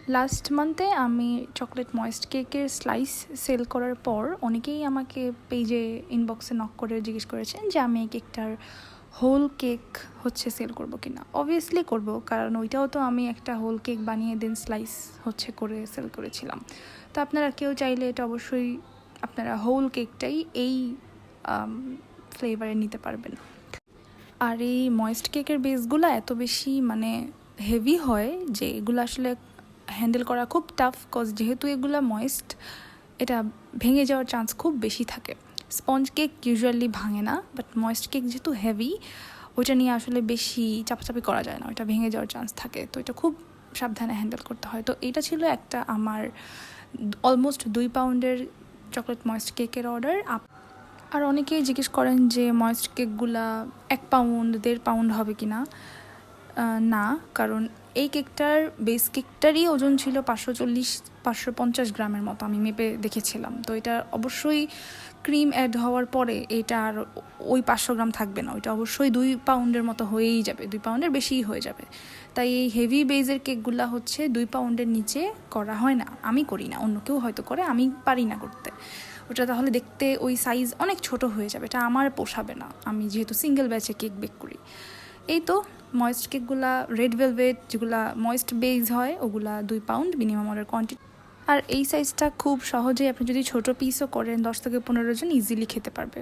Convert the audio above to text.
Last মান্থে আমি chocolate moist কেকের slice sell করার পর অনেকেই আমাকে পেজে ইনবক্সে নক করে জিজ্ঞেস করেছেন যে আমি এই কেকটার হোল কেক সেল করব কিনা। অবভিয়াসলি করব, কারণ ওইটাও তো আমি একটা হোল কেক বানিয়ে দেন স্লাইস করে সেল করেছিলাম। তো আপনারা কেউ চাইলে এটা অবশ্যই আপনারা হোল কেকটাই এই ফ্লেভারে নিতে পারবেন। আর এই ময়েস্ট কেকের বেসগুলো এত বেশি হেভি হয় যে এগুলো আসলে হ্যান্ডেল করা খুব টাফ, কজ যেহেতু এগুলো ময়েস্ট, এটা ভেঙে যাওয়ার চান্স খুব বেশি থাকে। স্পঞ্জ কেক ইউজুয়ালি ভাঙে না, বাট ময়েস্ট কেক যেহেতু হেভি, ওইটা নিয়ে আসলে বেশি চাপাচাপি করা যায় না, ওইটা ভেঙে যাওয়ার চান্স থাকে। তো এটা খুব সাবধানে হ্যান্ডেল করতে হয়। তো এটা ছিল একটা আমার অলমোস্ট 2 পাউন্ডের চকলেট ময়েস্ট কেকের অর্ডার। আর অনেকেই জিজ্ঞেস করেন যে ময়েস্ট কেকগুলা 1 পাউন্ড 1.5 পাউন্ড হবে কি না। না, কারণ এই কেকটার বেস কেকটারই ওজন ছিল 550 গ্রামের মতো, আমি মেপে দেখেছিলাম। তো এটা অবশ্যই ক্রিম অ্যাড হওয়ার পরে এটা আর ওই 500 গ্রাম থাকবে না, ওইটা অবশ্যই 2 পাউন্ডের মতো হয়েই যাবে, 2 পাউন্ডের বেশিই হয়ে যাবে। তাই এই হেভি বেজের কেকগুলা 2 পাউন্ডের নিচে করা হয় না, আমি করি না, অন্য কেউ হয়তো করে, আমি পারি না করতে। ওটা তাহলে দেখতে ওই সাইজ অনেক ছোট হয়ে যাবে, এটা আমার পোষাবে না, আমি যেহেতু সিঙ্গেল ব্যাচে কেক বেক করি। এই তো ময়েস্ট কেকগুলা রেড ভেলভেট যেগুলা ময়েস্ট বেজ হয় ওগুলা 2 পাউন্ড মিনিমাম অর্ডার কোয়ান্টিটি। আর এই সাইজটা খুব সহজেই আপনি যদি ছোট পিসও করেন 10 থেকে 15 জন ইজিলি খেতে পারবে।